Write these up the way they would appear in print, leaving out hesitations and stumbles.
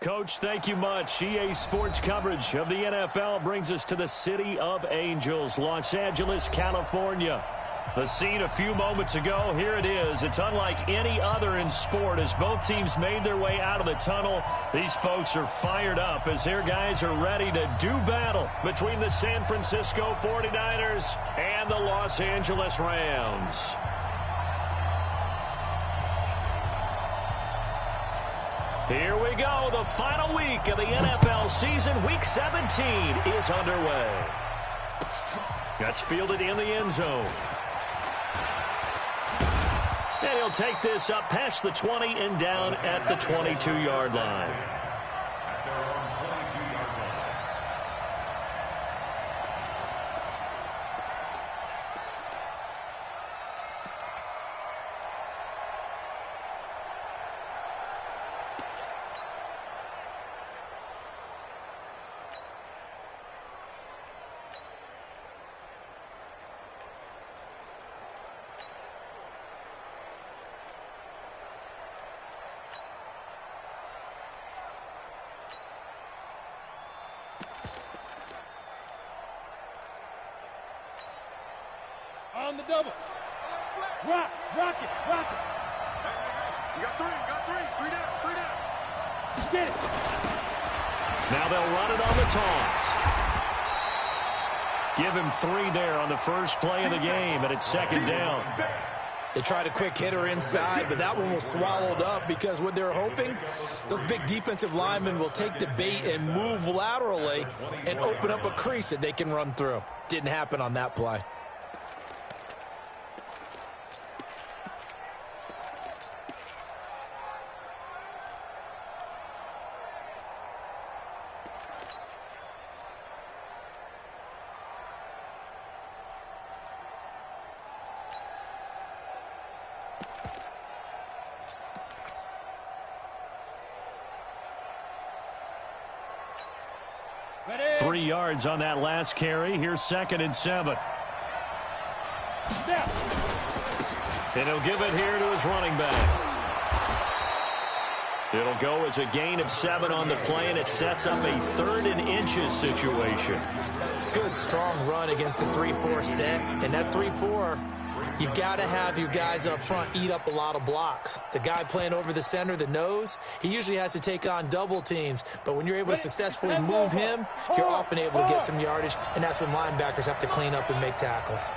Coach, thank you much. EA Sports coverage of the NFL brings us to the City of Angels, Los Angeles, California. The scene a few moments ago, here it is. It's unlike any other in sport as both teams made their way out of the tunnel. These folks are fired up as their guys are ready to do battle between the San Francisco 49ers and the Los Angeles Rams. Here we go. The final week of the NFL season. Week 17 is underway. That's fielded in the end zone. And he'll take this up past the 20 and down at the 22-yard line. On the double. Rock it. You got three. Three down. Get it. Now they'll run it on the toss. Give him 3 there on the first play of the game, and it's second down. They tried a quick hitter inside, but that one was swallowed up because what they're hoping, those big defensive linemen will take the bait and move laterally and open up a crease that they can run through. Didn't happen on that play. Ready. 3 yards on that last carry. Here's 2nd and 7. Step. And he'll give it here to his running back. It'll go as a gain of 7 on the play, and it sets up a 3rd and inches situation. Good, strong run against the 3-4 set. And that 3-4, you got to have your guys up front eat up a lot of blocks. The guy playing over the center, the nose, he usually has to take on double teams. But when you're able to successfully move him, you're often able to get some yardage, and that's when linebackers have to clean up and make tackles.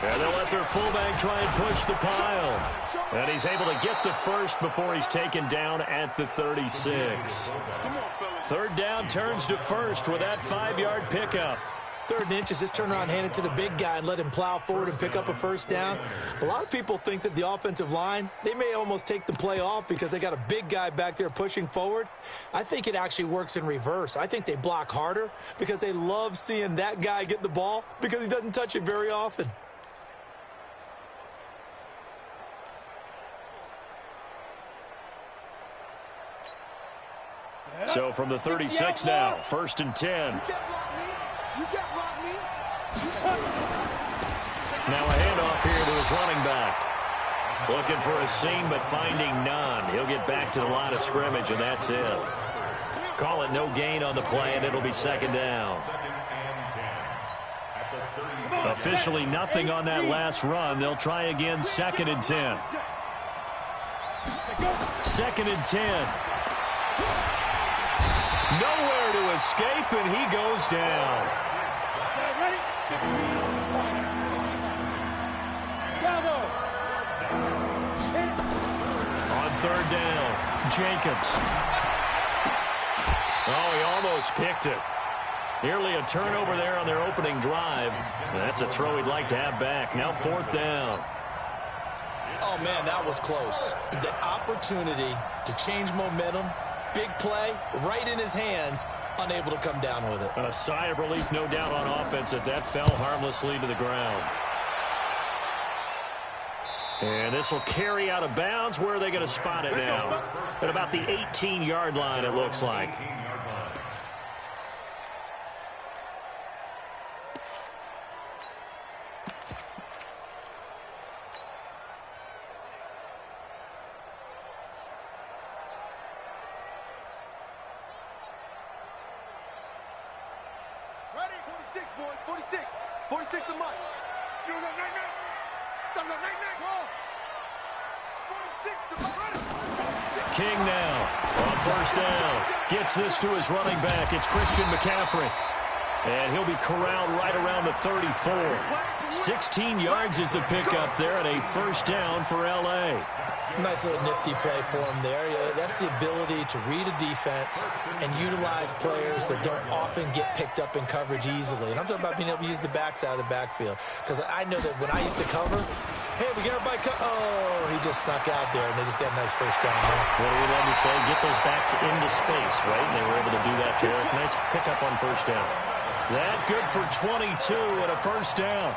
And they'll let their fullback try and push the pile. And he's able to get the first before he's taken down at the 36. 3rd down turns to first with that 5-yard pickup. 3rd and inches, just turn around, hand it to the big guy and let him plow forward and pick up a first down. A lot of people think that the offensive line, they may almost take the play off because they got a big guy back there pushing forward. I think it actually works in reverse. I think they block harder because they love seeing that guy get the ball because he doesn't touch it very often. So from the 36 now, 1st and 10. Now a handoff here to his running back. Looking for a seam, but finding none. He'll get back to the line of scrimmage, and that's it. Call it no gain on the play, and it'll be 2nd down. Officially nothing on that last run. They'll try again, 2nd and 10. 2nd and 10. Nowhere to escape, and he goes down. On 3rd down, Jacobs. Oh, he almost picked it. Nearly a turnover there on their opening drive. That's a throw he'd like to have back. Now 4th down. Oh, man, that was close. The opportunity to change momentum, big play, right in his hands, unable to come down with it. A sigh of relief, no doubt, on offense that fell harmlessly to the ground. And this will carry out of bounds. Where are they going to spot it now? At about the 18-yard line, it looks like. boys. 46. 46 a month. You got night-night. Something like night-night. 46 to my running. King now on first down. Gets this to his running back. It's Christian McCaffrey. And he'll be corralled right around the 34. 16 yards is the pickup there, and a first down for L.A. Nice little nifty play for him there. That's the ability to read a defense and utilize players that don't often get picked up in coverage easily. And I'm talking about being able to use the backside of the backfield. Because I know that when I used to cover, hey, we got everybody oh, he just snuck out there, and they just got a nice first down there. What do we love to say? Get those backs into space, right? And they were able to do that there. Nice pickup on first down. That good for 22 and a first down.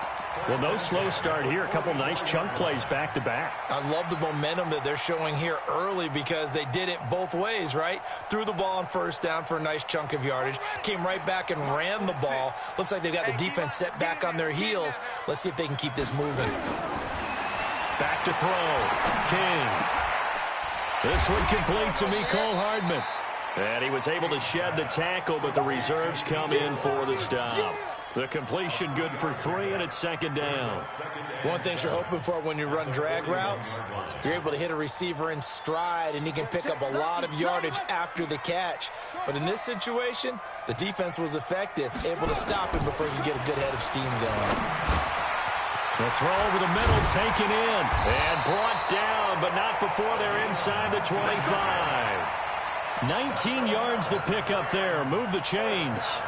Well, no slow start here. A couple nice chunk plays back-to-back. I love the momentum that they're showing here early because they did it both ways, right? Threw the ball on first down for a nice chunk of yardage. Came right back and ran the ball. Looks like they've got the defense set back on their heels. Let's see if they can keep this moving. Back to throw. King. This one complete to Mecole Hardman. And he was able to shed the tackle, but the reserves come in for the stop. The completion good for 3, and it's second down. One thing you're hoping for when you run drag routes, you're able to hit a receiver in stride, and he can pick up a lot of yardage after the catch. But in this situation, the defense was effective, able to stop him before he could get a good head of steam going. The throw over the middle taken in and brought down, but not before they're inside the 25. 19 yards the pick up there. Move the chains.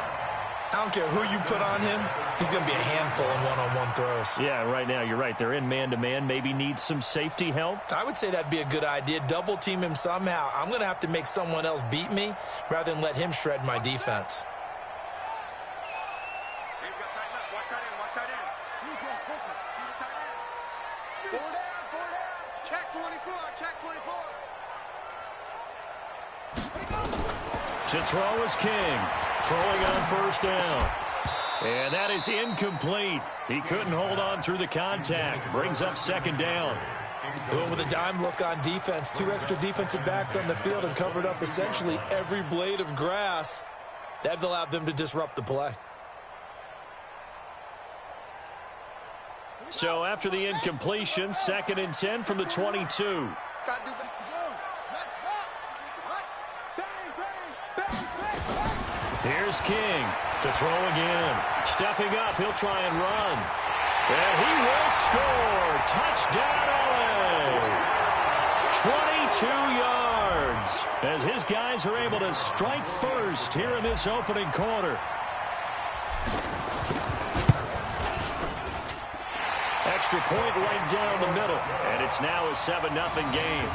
I don't care who you put on him. He's going to be a handful in one-on-one throws. Yeah, right now you're right. They're in man-to-man. Maybe need some safety help. I would say that'd be a good idea. Double team him somehow. I'm going to have to make someone else beat me rather than let him shred my defense. Check 24. Check 24. To throw is King. Throwing on first down. And that is incomplete. He couldn't hold on through the contact. Brings up second down. Going with a dime look on defense. 2 extra defensive backs on the field and covered up essentially every blade of grass. That allowed them to disrupt the play. So after the incompletion, 2nd and 10 from the 22. Here's King to throw again. Stepping up, he'll try and run. And he will score. Touchdown, LA. 22 yards as his guys are able to strike first here in this opening quarter. Extra point right down the middle. And it's now a 7-0 game.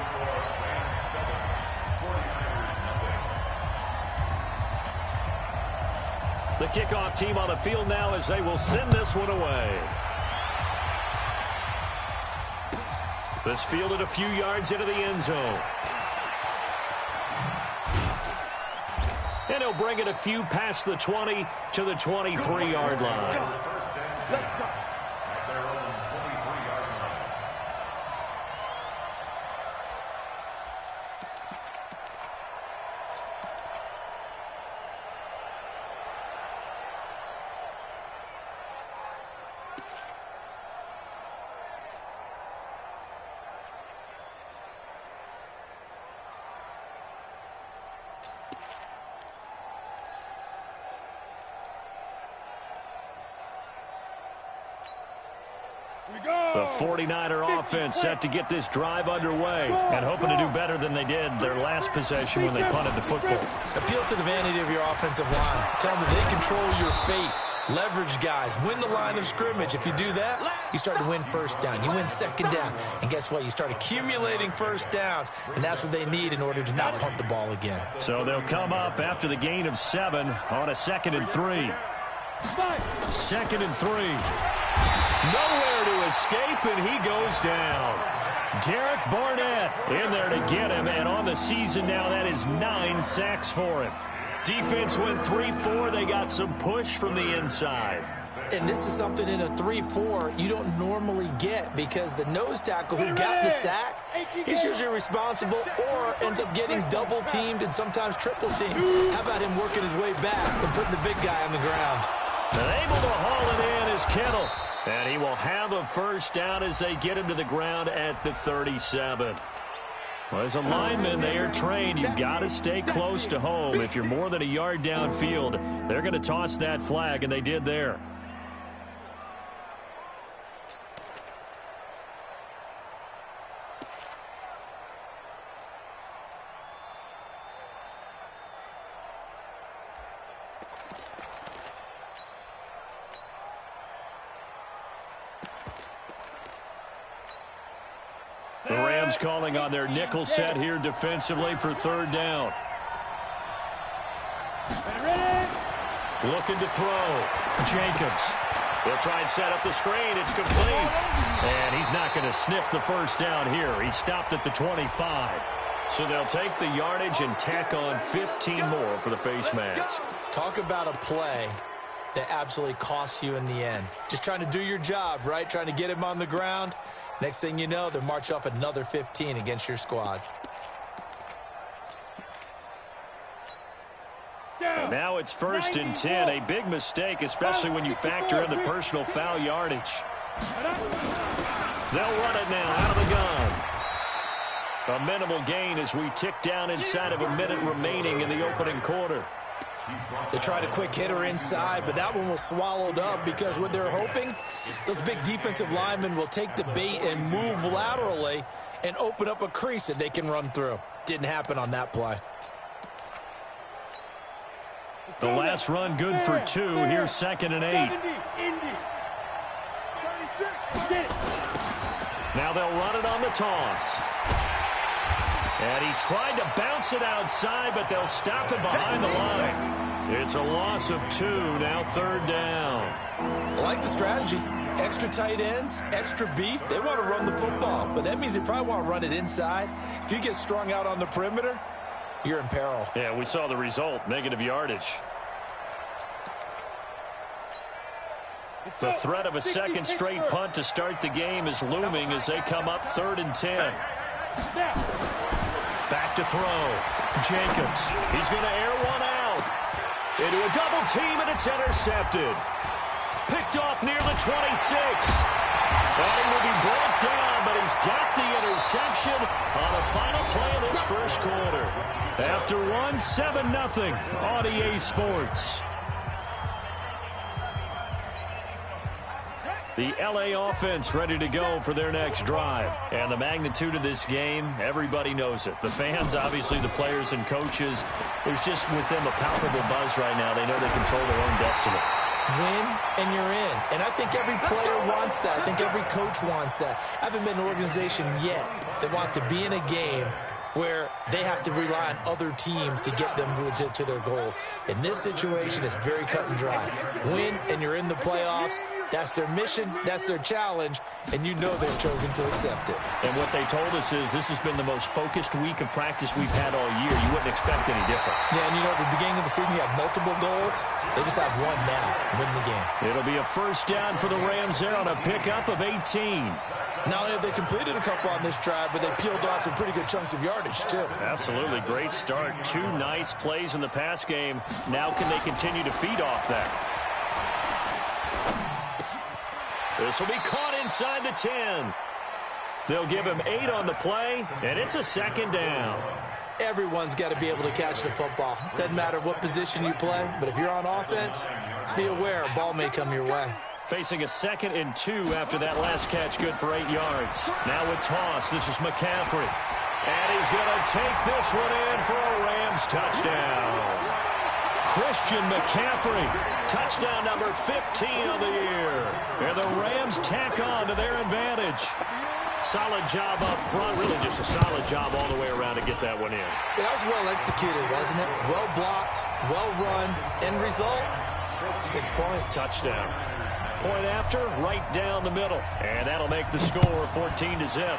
The kickoff team on the field now as they will send this one away. This fielded a few yards into the end zone. And he'll bring it a few past the 20 to the 23-yard line. Let's go. The 49er offense set to get this drive underway and hoping to do better than they did their last possession when they punted the football. Appeal to the vanity of your offensive line. Tell them that they control your fate. Leverage guys. Win the line of scrimmage. If you do that, you start to win first down. You win second down. And guess what? You start accumulating first downs. And that's what they need in order to not punt the ball again. So they'll come up after the gain of 7 on a 2nd and 3. 2nd and 3. Nowhere to escape, and he goes down. Derek Barnett in there to get him, and on the season now, that is 9 sacks for him. Defense went 3-4. They got some push from the inside. And this is something in a 3-4 you don't normally get because the nose tackle who got the sack, he's usually responsible or ends up getting double-teamed and sometimes triple-teamed. How about him working his way back and putting the big guy on the ground? And able to haul it in is Kittle. And he will have a first down as they get him to the ground at the 37. Well, as a lineman, they are trained. You've got to stay close to home. If you're more than a yard downfield, they're going to toss that flag, and they did there. The Rams calling on their nickel set here defensively for third down. Looking to throw. Jacobs. They'll try and set up the screen. It's complete. And he's not going to sniff the first down here. He stopped at the 25. So they'll take the yardage and tack on 15 more for the face mask. Talk about a play that absolutely costs you in the end. Just trying to do your job, right? Trying to get him on the ground. Next thing you know, they're marching off another 15 against your squad. And now it's 1st and 10. A big mistake, especially when you factor in the personal foul yardage. They'll run it now out of the gun. A minimal gain as we tick down inside of a minute remaining in the opening quarter. They tried a quick hitter inside, but that one was swallowed up because what they're hoping, those big defensive linemen will take the bait and move laterally and open up a crease that they can run through. Didn't happen on that play. The last run good for 2. Here's 2nd and 8. Now they'll run it on the toss. And he tried to bounce it outside, but they'll stop it behind the line. It's a loss of 2, now 3rd down. I like the strategy. Extra tight ends, extra beef. They want to run the football, but that means they probably want to run it inside. If you get strung out on the perimeter, you're in peril. Yeah, we saw the result, negative yardage. The threat of a second straight punt to start the game is looming as they come up 3rd and 10. Back to throw. Jacobs. He's going to air one out. Into a double team, and it's intercepted. Picked off near the 26. And he will be brought down, but he's got the interception on the final play of this first quarter. After one, 7-0 on EA Sports. The LA offense ready to go for their next drive. And the magnitude of this game, everybody knows it. The fans, obviously the players and coaches, there's just with them a palpable buzz right now. They know they control their own destiny. Win and you're in. And I think every player wants that. I think every coach wants that. I haven't been an organization yet that wants to be in a game where they have to rely on other teams to get them to their goals. In this situation, it's very cut and dry. Win and you're in the playoffs. That's their mission, that's their challenge, and you know they've chosen to accept it. And what they told us is this has been the most focused week of practice we've had all year. You wouldn't expect any different. Yeah, and you know, at the beginning of the season, you have multiple goals. They just have one now, win the game. It'll be a first down for the Rams there on a pickup of 18. Not only have they completed a couple on this drive, but they peeled off some pretty good chunks of yardage, too. Absolutely. Great start. 2 nice plays in the pass game. Now can they continue to feed off that? This will be caught inside the 10. They'll give him 8 on the play, and it's a 2nd down. Everyone's got to be able to catch the football. Doesn't matter what position you play, but if you're on offense, be aware a ball may come your way. Facing a 2nd and 2 after that last catch, good for 8 yards. Now a toss. This is McCaffrey. And he's going to take this one in for a Rams touchdown. Christian McCaffrey, touchdown number 15 of the year. And the Rams tack on to their advantage. Solid job up front, really just a solid job all the way around to get that one in. That was well executed, wasn't it? Well blocked, well run. End result, 6 points. Touchdown. Point after, right down the middle. And that'll make the score 14-0.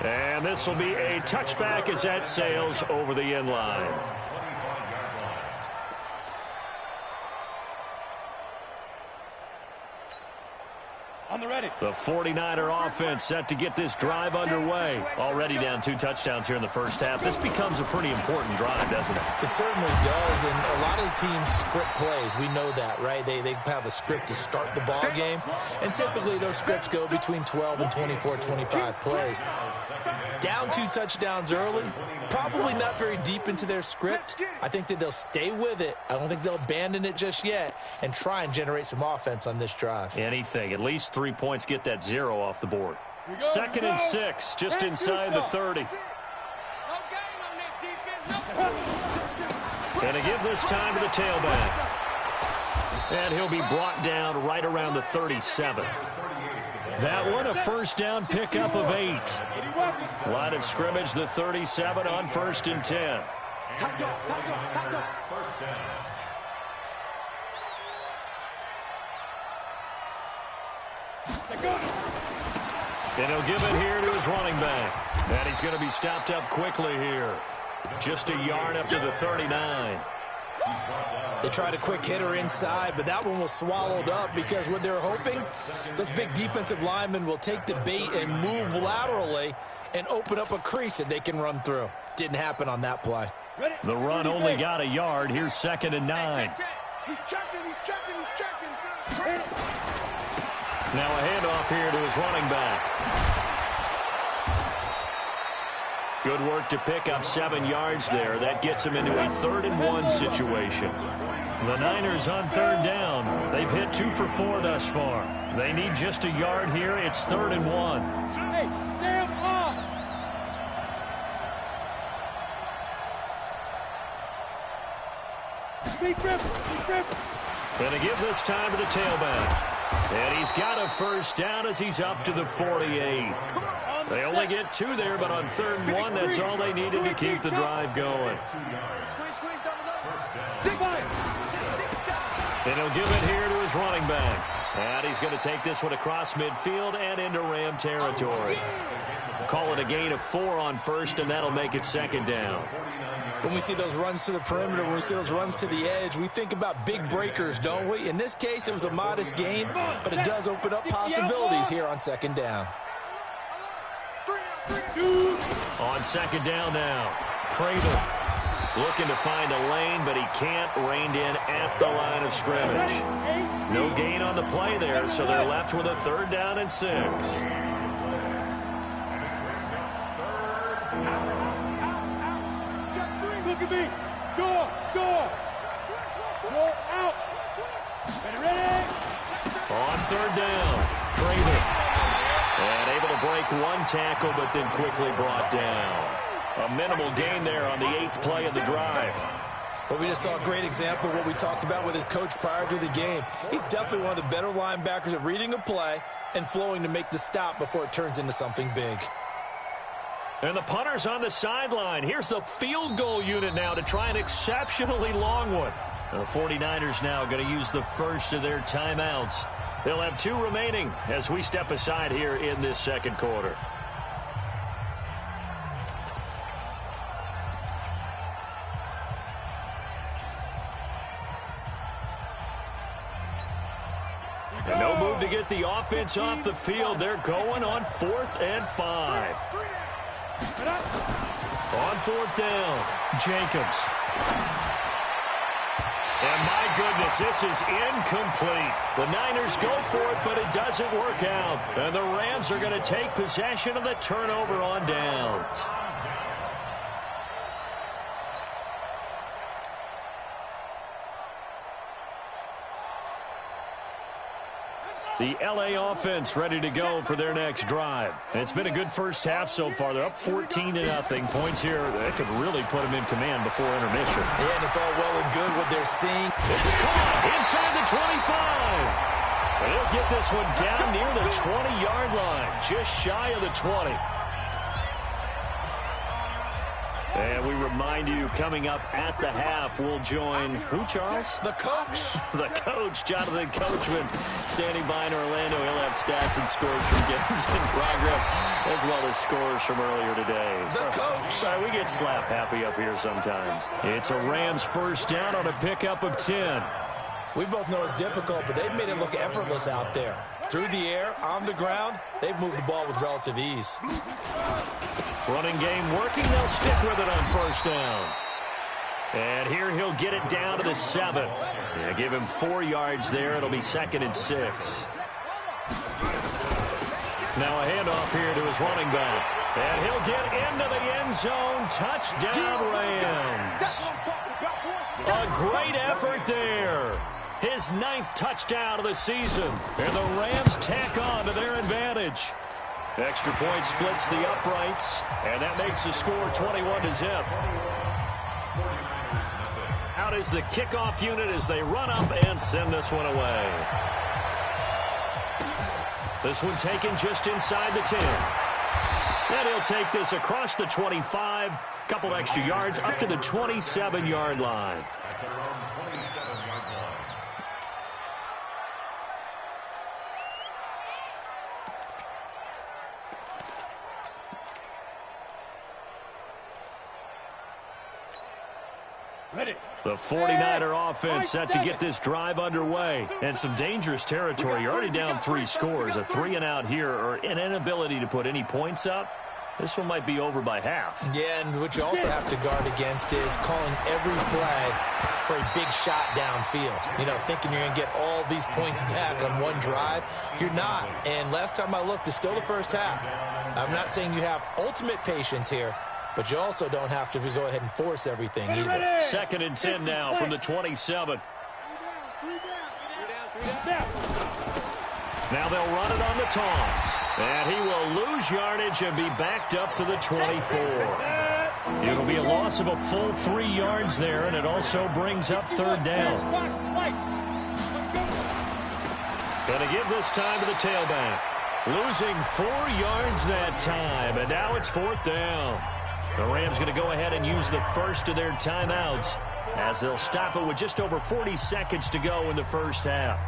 And this will be a touchback as that sails over the end line. On the ready. The 49er offense set to get this drive underway. Already down 2 touchdowns here in the first half. This becomes a pretty important drive, doesn't it? It certainly does, and a lot of the teams script plays. We know that, right? They have a script to start the ball game, and typically those scripts go between 12 and 24, 25 plays. Down 2 touchdowns early, probably not very deep into their script. I think that they'll stay with it. I don't think they'll abandon it just yet and try and generate some offense on this drive. Anything. At least 3 points get that 0 off the board. 2nd and 6, just inside the 30. Going to give this time to the tailback. And he'll be brought down right around the 37. That one, a first down pickup of 8. Line of scrimmage, the 37 on 1st and 10. And he'll give it here to his running back. And he's going to be stopped up quickly here. Just a yard up to the 39. They tried a quick hitter inside, but that one was swallowed up because what they're hoping, those big defensive linemen will take the bait and move laterally and open up a crease that they can run through. Didn't happen on that play. The run only got a yard. Here's 2nd and 9. He's checking. Now a handoff here to his running back. Good work to pick up 7 yards there. That gets him into a 3rd and 1 situation. The Niners on 3rd down. They've hit 2 for 4 thus far. They need just a yard here. It's 3rd and 1. Hey, Sam off. Big rip. Gonna give this time to the tailback. And he's got a first down as he's up to the 48. They only get 2 there, but on 3rd and 1, that's all they needed to keep the drive going. And he'll give it here to his running back. And he's going to take this one across midfield and into Ram territory. Call it a gain of 4 on 1st, and that'll make it 2nd down. When we see those runs to the perimeter, when we see those runs to the edge, we think about big breakers, don't we? In this case, it was a modest gain, but it does open up possibilities here on 2nd down. On 2nd down now, Prater looking to find a lane, but he can't. Reined in at the line of scrimmage. No gain on the play there, so they're left with a 3rd down and 6. Look at me. Go out. Ready? On 3rd down, Prater. And able to break 1 tackle, but then quickly brought down. A minimal gain there on the 8th play of the drive. Well, we just saw a great example of what we talked about with his coach prior to the game. He's definitely one of the better linebackers at reading a play and flowing to make the stop before it turns into something big. And the punter's on the sideline. Here's the field goal unit now to try an exceptionally long one. The 49ers now going to use the first of their timeouts. They'll have 2 remaining as we step aside here in this 2nd quarter. And no move to get the offense off the field. They're going on 4th and 5. On 4th down, Jacobs. And my goodness, this is incomplete. The Niners go for it, but it doesn't work out. And the Rams are going to take possession of the turnover on downs. The L.A. offense ready to go for their next drive. And it's been a good first half so far. They're up 14-0. Points here that could really put them in command before intermission. Yeah, and it's all well and good what they're seeing. It's caught inside the 25. And they'll get this one down near the 20-yard line, just shy of the 20. And we remind you, coming up at the half, we'll join who, Charles? The coach. The coach, Jonathan Coachman, standing by in Orlando. He'll have stats and scores from games in progress, as well as scores from earlier today. The coach. Sorry, we get slap happy up here sometimes. It's a Rams first down on a pickup of 10. We both know it's difficult, but they've made it look effortless out there. Through the air, on the ground, they've moved the ball with relative ease. Running game working. They'll stick with it on first down. And here he'll get it down to the 7. Yeah, give him 4 yards there. It'll be 2nd and 6. Now a handoff here to his running back. And he'll get into the end zone. Touchdown, Rams. A great effort there. His 9th touchdown of the season. And the Rams tack on to their advantage. Extra point splits the uprights. And that makes the score 21-0. Out is the kickoff unit as they run up and send this one away. This one taken just inside the 10. And he'll take this across the 25. Couple extra yards up to the 27-yard line. Ready. The 49er offense set to get this drive underway. And some dangerous territory. You're already down 3 scores. A 3-and-out here or an inability to put any points up. This one might be over by half. Yeah, and what you also have to guard against is calling every play for a big shot downfield. You know, thinking you're going to get all these points back on one drive. You're not. And last time I looked, it's still the first half. I'm not saying you have ultimate patience here, but you also don't have to go ahead and force everything either. 2nd and 10 now from the 27. Now they'll run it on the toss. And he will lose yardage and be backed up to the 24. It'll be a loss of a full 3 yards there, and it also brings up 3rd down. Going to give this time to the tailback. Losing 4 yards that time, and now it's 4th down. The Rams going to go ahead and use the first of their timeouts as they'll stop it with just over 40 seconds to go in the first half.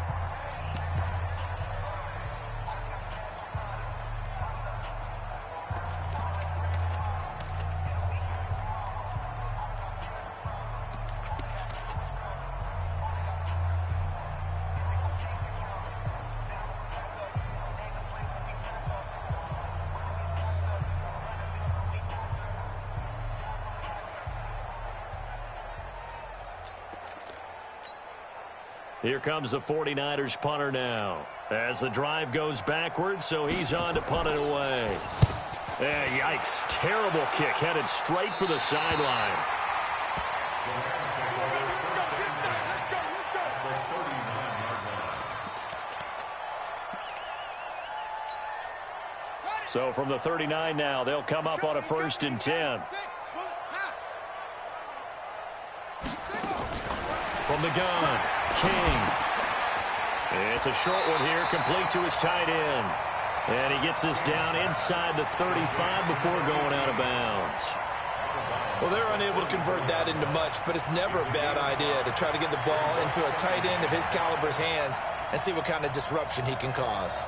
Here comes the 49ers punter now as the drive goes backwards, so he's on to punt it away. Yikes. Terrible kick headed straight for the sideline. So from the 39 now, they'll come up on a 1st and 10. From the gun, King. It's a short one here, complete to his tight end. And he gets this down inside the 35 before going out of bounds. Well, they're unable to convert that into much, but it's never a bad idea to try to get the ball into a tight end of his caliber's hands and see what kind of disruption he can cause.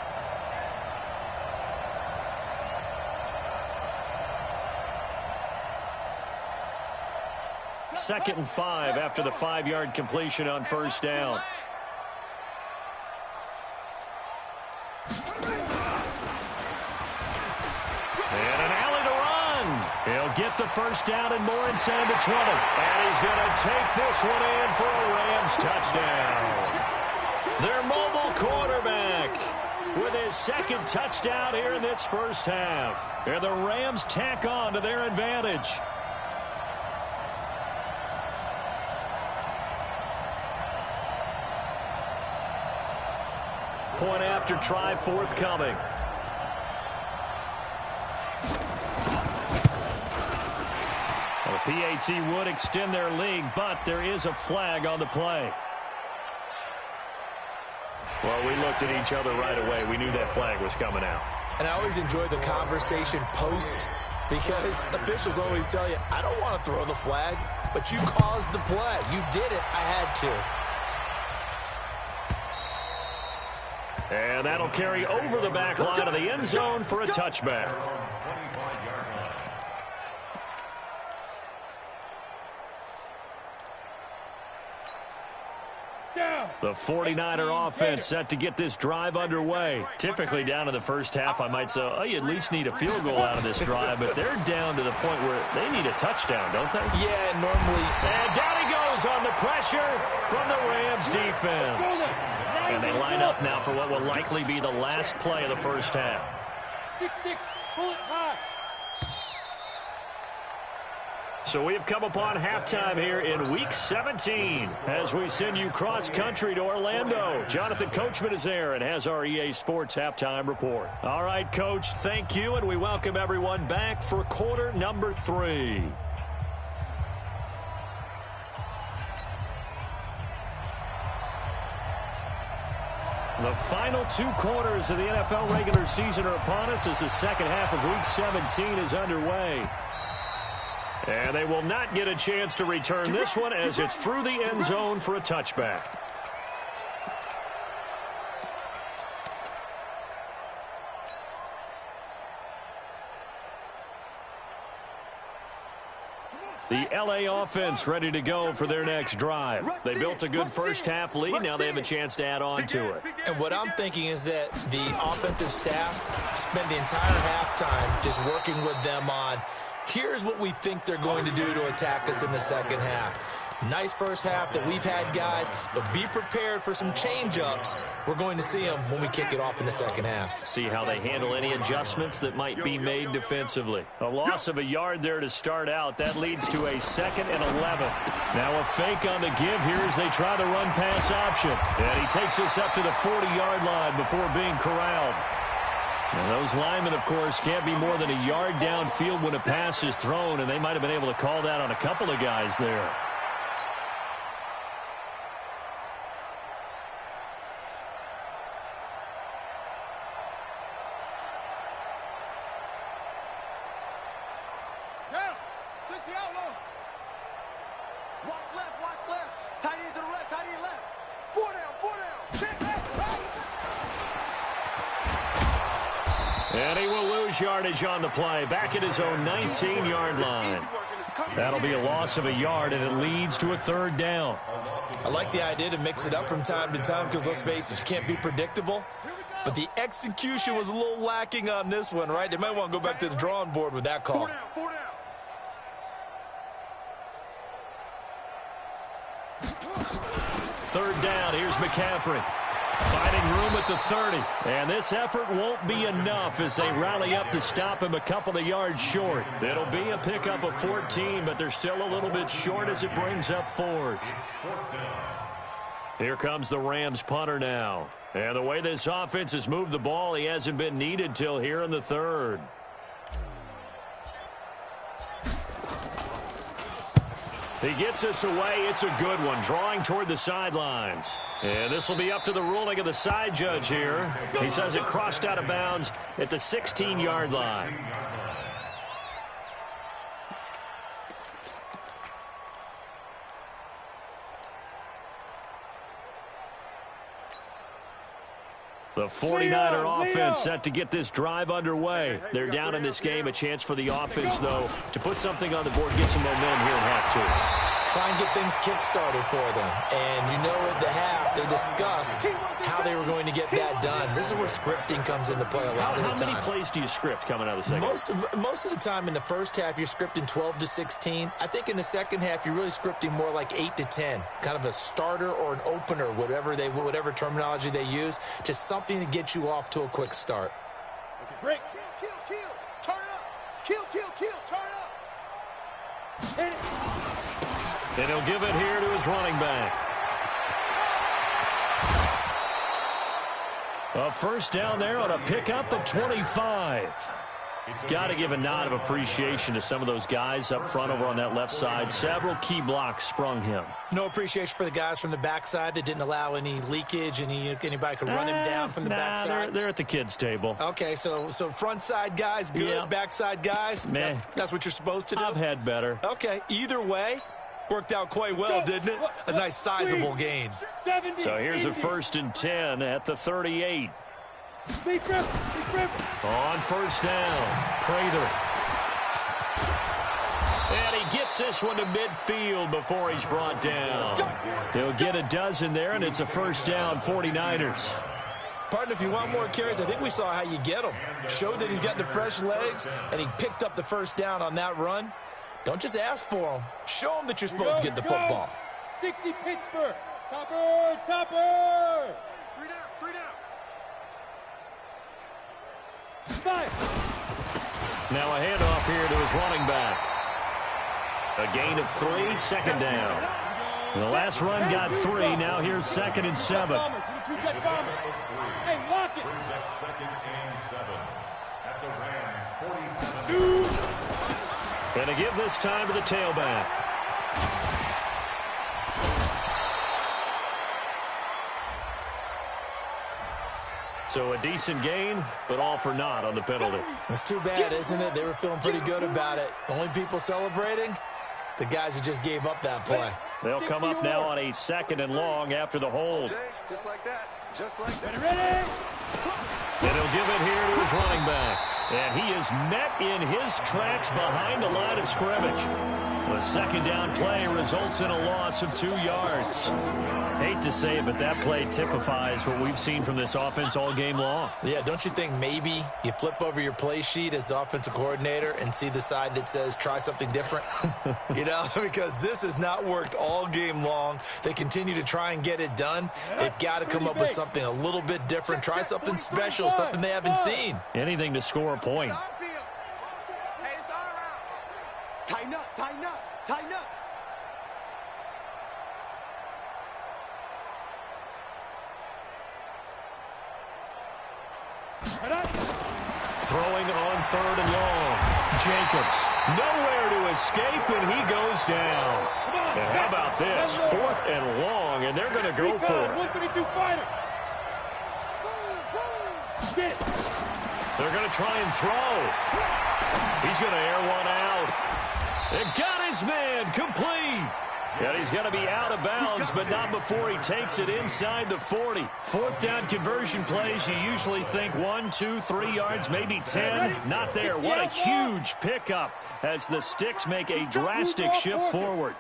Second and 5 after the 5-yard completion on first down. And an alley to run. He'll get the first down and more inside the 20. And he's going to take this one in for a Rams touchdown. Their mobile quarterback with his 2nd touchdown here in this first half. And the Rams tack on to their advantage. Point after try forthcoming. Well, the PAT would extend their lead, but there is a flag on the play. Well, we looked at each other right away. We knew that flag was coming out. And I always enjoy the conversation post because officials always tell you, I don't want to throw the flag, but you caused the play. You did it. I had to. And that'll carry over the back line of the end zone for a touchback. Down. The 49er offense set to get this drive underway. Typically down in the first half, I might say, oh, you at least need a field goal out of this drive, but they're down to the point where they need a touchdown, don't they? Yeah, normally. And down he goes on the pressure from the Rams defense. And they line up now for what will likely be the last play of the first half. 6-6, pull it high. So we have come upon halftime here in Week 17 as we send you cross-country to Orlando. Jonathan Coachman is there and has our EA Sports halftime report. All right, Coach, thank you, and we welcome everyone back for quarter number 3. The final 2 quarters of the NFL regular season are upon us as the second half of Week 17 is underway. And they will not get a chance to return this one as it's through the end zone for a touchback. The LA offense ready to go for their next drive. They built a good first half lead. Now they have a chance to add on to it. And what I'm thinking is that the offensive staff spent the entire halftime just working with them on, here's what we think they're going to do to attack us in the second half. Nice first half that we've had, guys, but be prepared for some change-ups. We're going to see them when we kick it off in the second half. See how they handle any adjustments that might be made defensively. A loss of a yard there to start out. That leads to a 2nd and 11. Now a fake on the give here as they try the run-pass option. And he takes us up to the 40-yard line before being corralled. And those linemen, of course, can't be more than a yard downfield when a pass is thrown, and they might have been able to call that on a couple of guys there. Yardage on the play, back at his own 19-yard line. That'll be a loss of a yard, and it leads to a 3rd down. I like the idea to mix it up from time to time because, let's face it, you can't be predictable. But the execution was a little lacking on this one, right? They might want to go back to the drawing board with that call. 3rd down, here's McCaffrey. Finding room at the 30. And this effort won't be enough as they rally up to stop him a couple of yards short. It'll be a pickup of 14, but they're still a little bit short as it brings up 4th. Here comes the Rams punter now. And the way this offense has moved the ball, he hasn't been needed till here in the 3rd. He gets us away. It's a good one, drawing toward the sidelines. And this will be up to the ruling of the side judge here. He says it crossed out of bounds at the 16-yard line. The 49er offense set to get this drive underway. They're down in this game. A chance for the offense, though, to put something on the board, get some momentum here in half 2. Try and get things kick-started for them. And you know at the half, they discussed how they were going to get that done. This is where scripting comes into play a lot of the time. How many plays do you script coming out of the second half? Most of the time in the first half, you're scripting 12 to 16. I think in the second half, you're really scripting more like 8 to 10. Kind of a starter or an opener, whatever terminology they use. Just something to get you off to a quick start. Okay, break. Kill. Turn up. Kill. Turn up. Hit it. And he'll give it here to his running back. A 1st down there on a pickup at 25. Got to give a nod of appreciation to some of those guys up front over on that left side. Several key blocks sprung him. No appreciation for the guys from the backside that didn't allow any leakage. Anybody could run him down from the backside. They're at the kids' table. Okay, so front side guys, good. Yeah. Backside guys, that's what you're supposed to do? I've had better. Okay, either way, worked out quite well, didn't it? A nice sizable gain. So here's a 1st and 10 at the 38. On 1st down, Prather. And he gets this one to midfield before he's brought down. He'll get a dozen there, and it's a first down, 49ers. Partner, if you want more carries, I think we saw how you get him. Showed that he's got the fresh legs, and he picked up the first down on that run. Don't just ask for him. Show him that you're supposed to get the football. 60 Pittsburgh. Topper, topper. 3 down, 3 down. 5. Now a handoff here to his running back. A gain of 3, second down. The last run got 3. Now here's 2nd and 7. Hey, lock it. Second and 7 at the Rams 47. And to give this time to the tailback. So a decent gain, but all for naught on the penalty. It's too bad, isn't it? They were feeling pretty good about it. Only people celebrating, the guys who just gave up that play. They'll come up now on a 2nd and long after the hold. Just like that. Just like that. And he'll give it here to his running back. And he is met in his tracks behind the line of scrimmage. The second down play results in a loss of 2 yards. Hate to say it, but that play typifies what we've seen from this offense all game long. Yeah, don't you think maybe you flip over your play sheet as the offensive coordinator and see the side that says try something different? You know, because this has not worked all game long. They continue to try and get it done. They've got to come up with something a little bit different. Try something special, something they haven't seen. Anything to score a point. Hey, it's all around. Tighten up, tighten up, tighten up. Throwing on 3rd and long. Jacobs nowhere to escape, and he goes down. And how about this? 4th and long, and they're going to go for it. 132 fighter. They're going to try and throw. He's going to air one out. And got his man complete. And he's going to be out of bounds, but not before he takes it inside the 40. 4th down conversion plays, you usually think 1, 2, 3 yards, maybe 10. Not there. What a huge pickup as the Sticks make a drastic shift forward.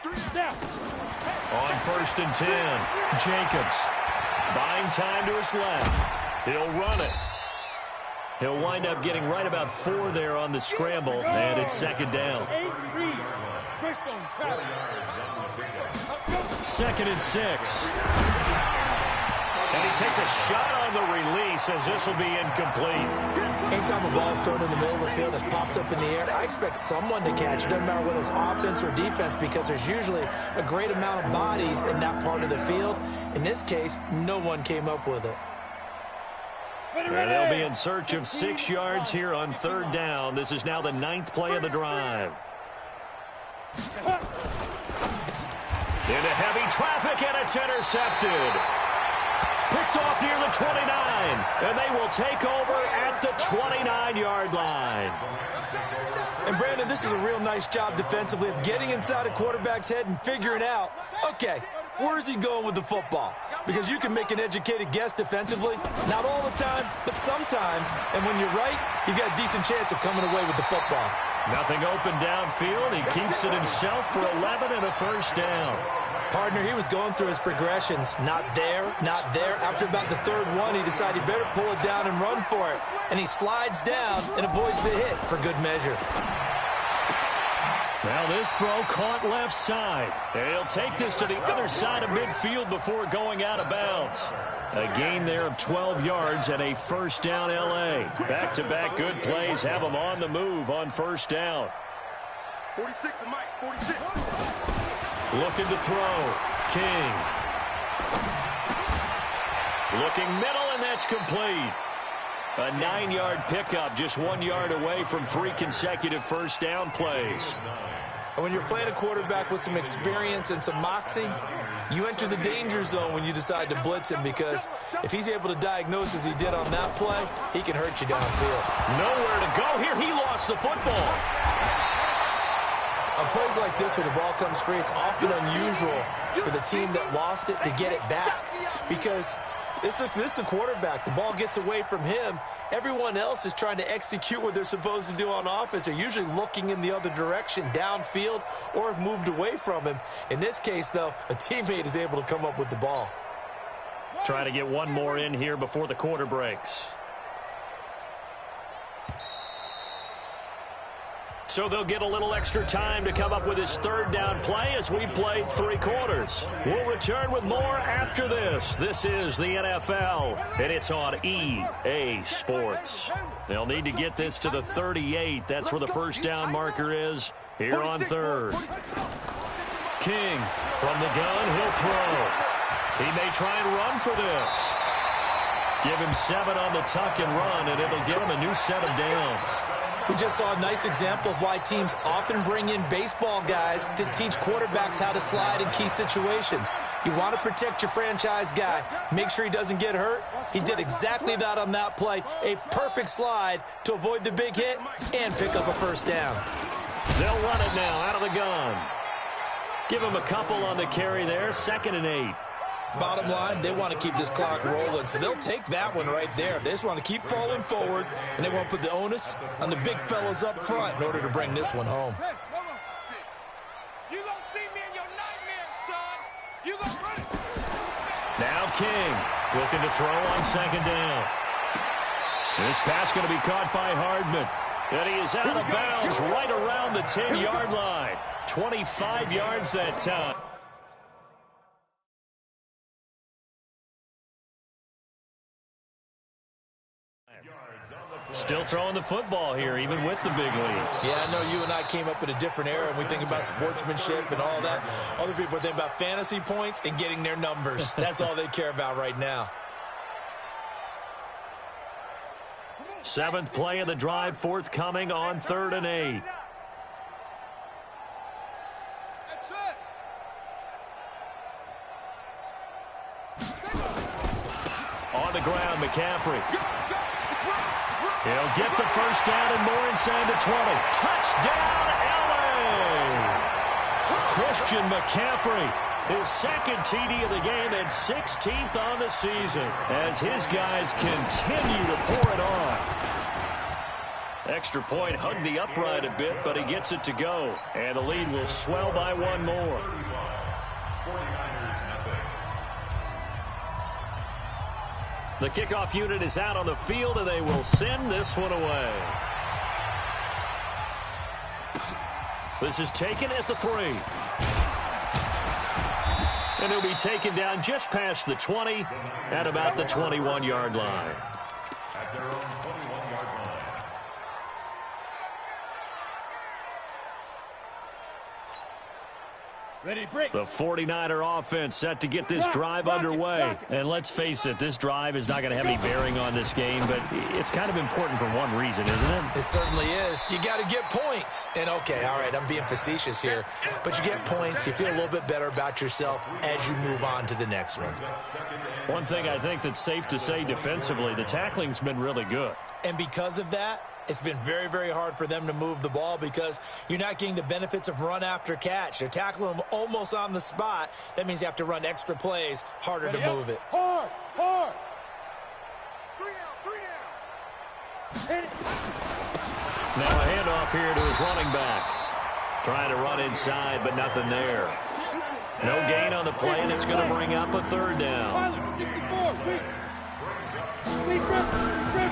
On 1st and 10, Jacobs buying time to his left. He'll run it. He'll wind up getting right about 4 there on the scramble, and it's 2nd down. 2nd and 6. And he takes a shot on the release as this will be incomplete. Anytime a ball is thrown in the middle of the field that's popped up in the air, I expect someone to catch. It doesn't matter whether it's offense or defense, because there's usually a great amount of bodies in that part of the field. In this case, no one came up with it. And they'll be in search of 6 yards here on 3rd down. This is now the 9th play of the drive. Into heavy traffic, and it's intercepted. Picked off near the 29, and they will take over at the 29-yard line. And, Brandon, this is a real nice job defensively of getting inside a quarterback's head and figuring out, okay, where's he going with the football? Because you can make an educated guess defensively, not all the time, but sometimes. And when you're right, you've got a decent chance of coming away with the football. Nothing open downfield. He keeps it himself for 11 and a first down. Partner, he was going through his progressions. Not there, not there. After about the 3rd one, he decided he better pull it down and run for it. And he slides down and avoids the hit for good measure. Now this throw caught left side. And he'll take this to the other side of midfield before going out of bounds. A gain there of 12 yards and a first down L.A. Back-to-back good plays have them on the move on first down. 46 to Mike, 46. Looking to throw. King. Looking middle, and that's complete. A 9-yard pickup, just 1 yard away from 3 consecutive first down plays. And when you're playing a quarterback with some experience and some moxie, you enter the danger zone when you decide to blitz him, because if he's able to diagnose as he did on that play, he can hurt you downfield. Nowhere to go here. He lost the football. On plays like this where the ball comes free, it's often unusual for the team that lost it to get it back, because this is the quarterback. The ball gets away from him, everyone else is trying to execute what they're supposed to do on offense. They're usually looking in the other direction, downfield, or have moved away from him. In this case, though, a teammate is able to come up with the ball. Trying to get one more in here before the quarter breaks. So they'll get a little extra time to come up with his third down play as we've played 3 quarters. We'll return with more after this. This is the NFL, and it's on EA Sports. They'll need to get this to the 38. That's where the first down marker is here on third. King from the gun, he'll throw. He may try and run for this. Give him 7 on the tuck and run, and it'll get him a new set of downs. We just saw a nice example of why teams often bring in baseball guys to teach quarterbacks how to slide in key situations. You want to protect your franchise guy. Make sure he doesn't get hurt. He did exactly that on that play. A perfect slide to avoid the big hit and pick up a first down. They'll run it now out of the gun. Give him a couple on the carry there. 2nd and 8. Bottom line, they want to keep this clock rolling, so they'll take that one right there. They just want to keep falling forward, and they want to put the onus on the big fellas up front in order to bring this one home. You gonna see me in your nightmares, son. You gonna run it. Now King looking to throw on 2nd down. This pass going to be caught by Hardman. And he is out of bounds right around the 10-yard line. 25 yards that time. Still throwing the football here, even with the big lead. Yeah, I know you and I came up in a different era, and we think about sportsmanship and all that. Other people think about fantasy points and getting their numbers. That's all they care about right now. 7th play of the drive, forthcoming on 3rd and 8. On the ground, McCaffrey. He'll get the first down and more inside the 20. Touchdown, L.A. Christian McCaffrey, his 2nd TD of the game and 16th on the season as his guys continue to pour it on. Extra point hugged the upright a bit, but he gets it to go. And the lead will swell by 1 more. The kickoff unit is out on the field, and they will send this one away. This is taken at the 3. And he'll be taken down just past the 20 at about the 21-yard line. At their own 21-yard line. Ready, break. The 49er offense set to get this drive underway. And let's face it, this drive is not going to have any bearing on this game, but it's kind of important for one reason, isn't it? It certainly is. You got to get points. And, okay, all right, I'm being facetious here. But you get points, you feel a little bit better about yourself as you move on to the next one. One thing I think that's safe to say defensively, the tackling's been really good. And because of that, it's been very, very hard for them to move the ball because you're not getting the benefits of run after catch. They're tackling them almost on the spot. That means you have to run extra plays, harder to move it. Hard, hard. 3 down, 3 down. Hit it. Now a handoff here to his running back. Trying to run inside, but nothing there. No gain on the play, and it's going to bring up a 3rd down.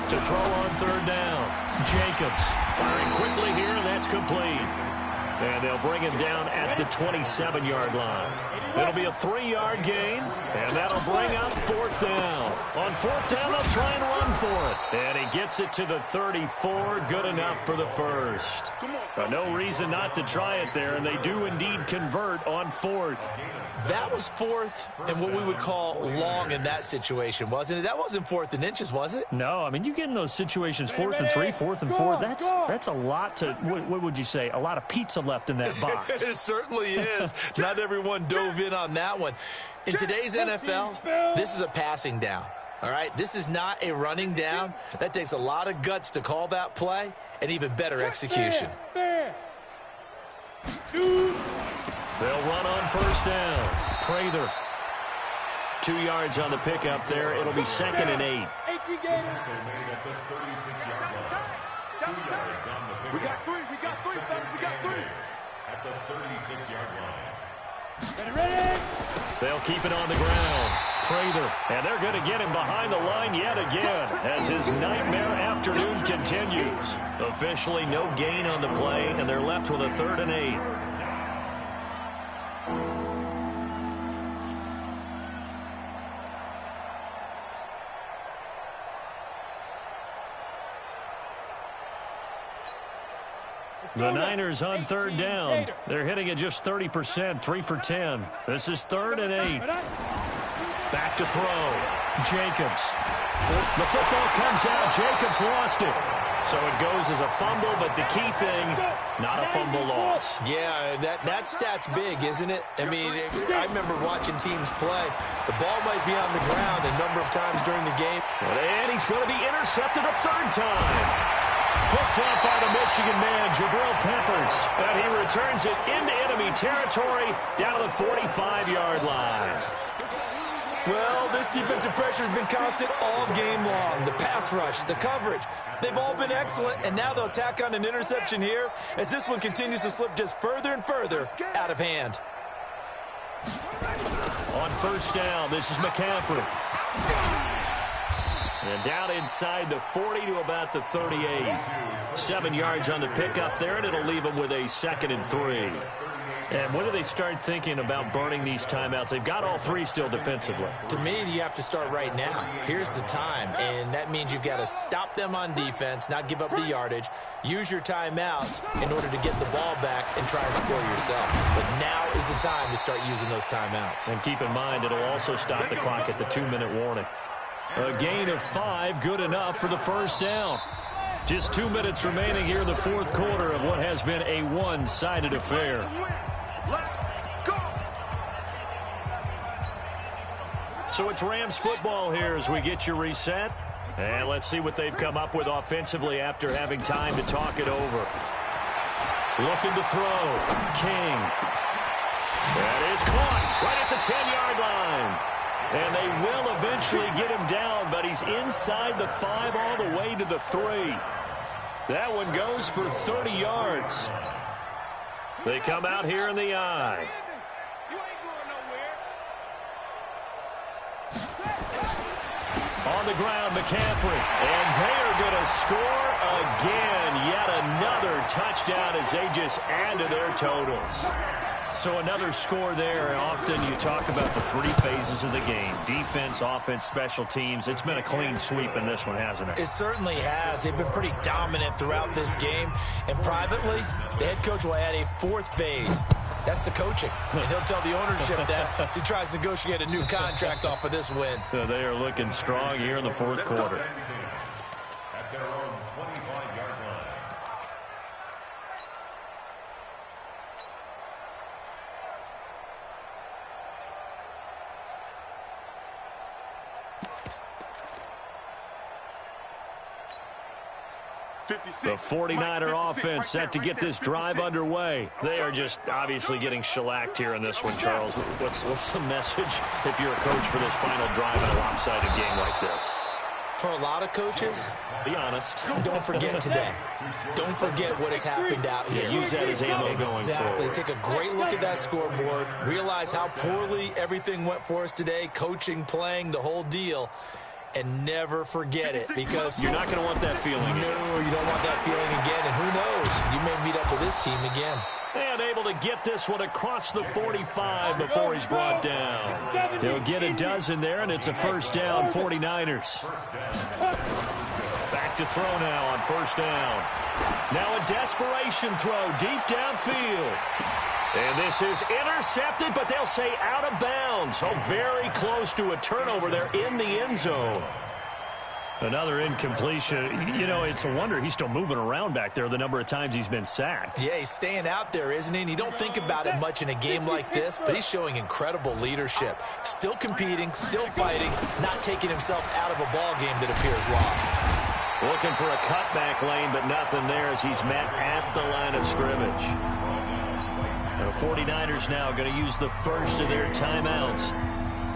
To throw on 3rd down. Jacobs firing quickly here, and that's complete. And they'll bring him down at the 27-yard line. It'll be a 3-yard gain, and that'll bring up 4th down. On 4th down, they'll try and run for it. And he gets it to the 34. Good enough for the first. But no reason not to try it there, and they do indeed convert on 4th. That was 4th and what we would call long in that situation, wasn't it? That wasn't 4th and inches, was it? No, I mean, you get in those situations 4th and 3, 4th and 4. That's a lot to, what would you say, a lot of pizza left in that box. It certainly is. Not everyone dove in on that one. In today's NFL, this is a passing down. All right, this is not a running down. That takes a lot of guts to call that play and even better execution. They'll run on 1st down. Prather 2 yards on the pickup there. It'll be 2nd and 8. Tackle made at the 36-yard line. 2 yards on the pickup. We got three, fellas, we got three. At the 36-yard line. Ready? They'll keep it on the ground. Prather, and they're going to get him behind the line yet again as his nightmare afternoon continues. Officially no gain on the play, and they're left with a 3rd and 8. The Niners on 3rd down. They're hitting it just 30%, 3 for 10. This is 3rd and 8. Back to throw. Jacobs. The football comes out. Jacobs lost it. So it goes as a fumble, but the key thing, not a fumble loss. Yeah, that stat's big, isn't it? I mean, I remember watching teams play. The ball might be on the ground a number of times during the game. And he's going to be intercepted a 3rd time. Picked up by the Michigan man, Jabril Peppers. And he returns it into enemy territory down to the 45-yard line. Well, this defensive pressure has been constant all game long. The pass rush, the coverage, they've all been excellent, and now they'll tack on an interception here as this one continues to slip just further and further out of hand. On 1st down, this is McCaffrey. And down inside the 40 to about the 38. 7 yards on the pickup there, and it'll leave them with a 2nd and 3. And when do they start thinking about burning these timeouts? They've got all 3 still defensively. To me, you have to start right now. Here's the time, and that means you've got to stop them on defense, not give up the yardage, use your timeouts in order to get the ball back and try and score yourself. But now is the time to start using those timeouts. And keep in mind, it'll also stop the clock at the 2-minute warning. A gain of 5, good enough for the 1st down. Just 2 minutes remaining here in the 4th quarter of what has been a one-sided affair. So it's Rams football here as we get you reset. And let's see what they've come up with offensively after having time to talk it over. Looking to throw. King. That is caught right at the 10-yard line. And they will eventually get him down, but he's inside the 5 all the way to the 3. That one goes for 30 yards. They come out here in the eye. On the ground, McCaffrey. And they are going to score again. Yet another touchdown as they just add to their totals. So another score there. Often you talk about the 3 phases of the game. Defense, offense, special teams. It's been a clean sweep in this one, hasn't it? It certainly has. They've been pretty dominant throughout this game. And privately, the head coach will add a 4th phase. That's the coaching. And he'll tell the ownership that as he tries to negotiate a new contract off of this win. So they are looking strong here in the 4th quarter. At their own 25-yard line. The 49er offense set to get this drive underway. They are just obviously getting shellacked here in this one, Charles. What's the message if you're a coach for this final drive in a lopsided game like this? For a lot of coaches, be honest. Don't forget today. Don't forget what has happened out here. Yeah, use that as ammo going forward. Exactly. Take a great look at that scoreboard. Realize how poorly everything went for us today. Coaching, playing, the whole deal. And never forget it, because you're not going to want that feeling again. No, you don't want that feeling again. And who knows? You may meet up with this team again. And able to get this one across the 45 before he's brought down. He'll get a dozen there, and it's a 1st down, 49ers. Back to throw now on 1st down. Now a desperation throw deep downfield. And this is intercepted, but they'll say out of bounds. Oh, very close to a turnover there in the end zone. Another incompletion. You know, it's a wonder he's still moving around back there the number of times he's been sacked. Yeah, he's staying out there, isn't he? And you don't think about it much in a game like this, but he's showing incredible leadership. Still competing, still fighting, not taking himself out of a ball game that appears lost. Looking for a cutback lane, but nothing there as he's met at the line of scrimmage. The 49ers now going to use the first of their timeouts.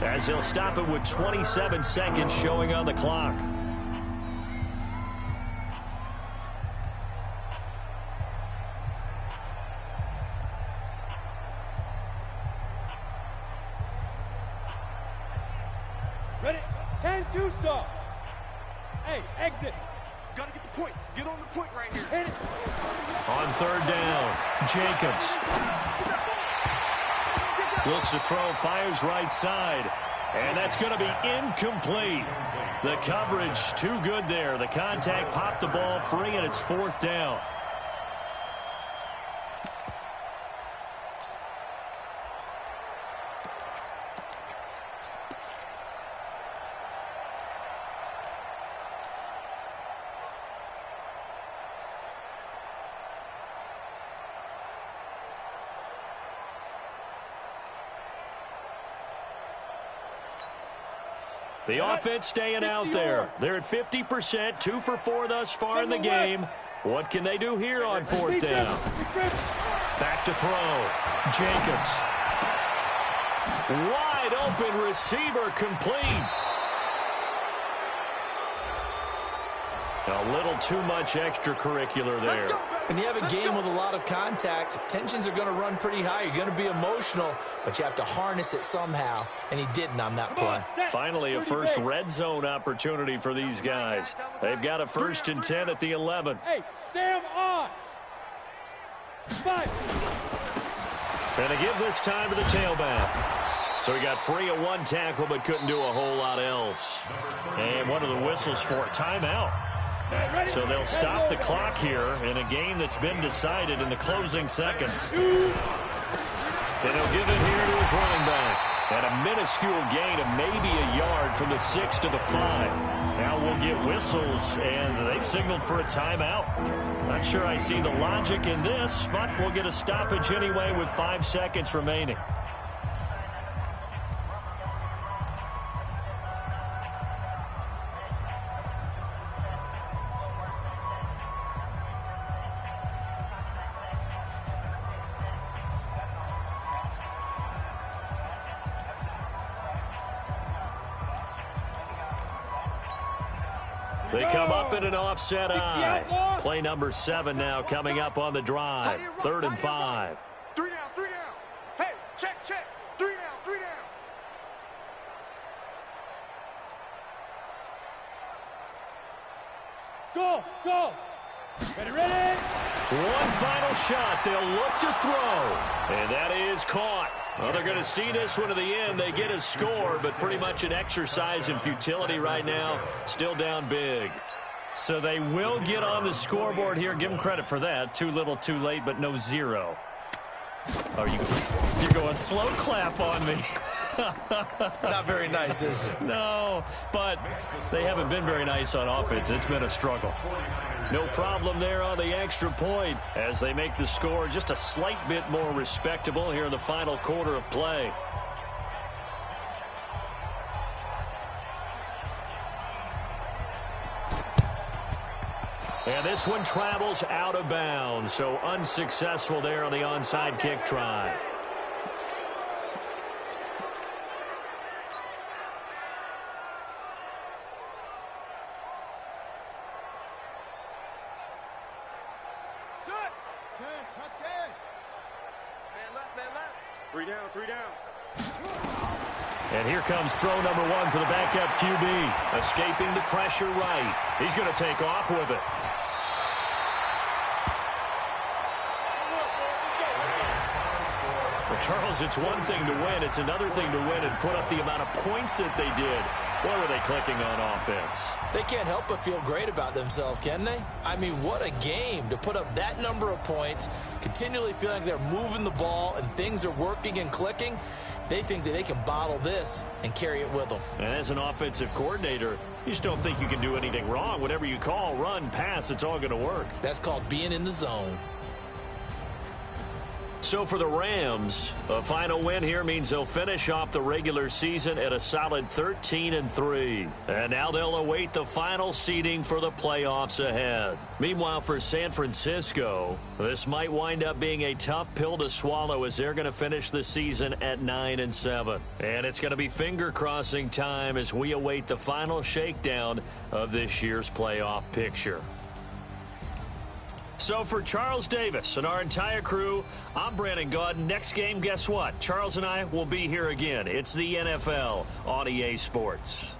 as he'll stop it with 27 seconds showing on the clock. Ready? 10-2 saw. Hey, exit. Gotta get the point. Get on the point right here. Hit it. On third down, Jacobs looks to throw, fires right side, and that's going to be incomplete. The coverage too good there. The contact popped the ball free, and it's fourth down. The offense staying out there. They're at 50%, 2 for 4 thus far in the game. What can they do here on fourth down? Back to throw. Jacobs. Wide open receiver complete. A little too much extracurricular there. When you have a game with a lot of contact, tensions are going to run pretty high. You're going to be emotional, but you have to harness it somehow, and he didn't on that play. Finally, a first red zone opportunity for these guys. They've got a 1st and 10 at the 11. Hey, Sam on. 5. And they give this time to the tailback. So he got free of one tackle, but couldn't do a whole lot else. And one of the whistles for a timeout. So they'll stop the clock here in a game that's been decided in the closing seconds. And he'll give it here to his running back. And a minuscule gain of maybe a yard from the 6 to the 5. Now we'll get whistles, and they've signaled for a timeout. Not sure I see the logic in this, but we'll get a stoppage anyway with 5 seconds remaining. They come up in an offset eye. Play number 7 now coming up on the drive. 3rd and 5. 3 down, 3 down. Hey, check, check. 3 down, 3 down. Go, go. Ready, ready. One final shot. They'll look to throw. And that is caught. Well, they're going to see this one to the end. They get a score, but pretty much an exercise in futility right now. Still down big. So they will get on the scoreboard here. Give them credit for that. Too little, too late, but no 0. Oh, you're going slow clap on me. Not very nice, is it? No, but they haven't been very nice on offense. It's been a struggle. No problem there on the extra point as they make the score just a slight bit more respectable here in the final quarter of play. And this one travels out of bounds, so unsuccessful there on the onside kick try. And here comes throw number 1 for the backup QB. Escaping the pressure right. He's going to take off with it. Well, Charles, it's one thing to win. It's another thing to win and put up the amount of points that they did. Boy, were they clicking on offense. They can't help but feel great about themselves, can they? I mean, what a game to put up that number of points, continually feeling like they're moving the ball and things are working and clicking. They think that they can bottle this and carry it with them. And as an offensive coordinator, you just don't think you can do anything wrong. Whatever you call, run, pass, it's all going to work. That's called being in the zone. So for the Rams, a final win here means they'll finish off the regular season at a solid 13-3. And now they'll await the final seeding for the playoffs ahead. Meanwhile, for San Francisco, this might wind up being a tough pill to swallow as they're going to finish the season at 9-7. And it's going to be finger-crossing time as we await the final shakedown of this year's playoff picture. So for Charles Davis and our entire crew, I'm Brandon Gaudin. Next game, guess what? Charles and I will be here again. It's the NFL on EA Sports.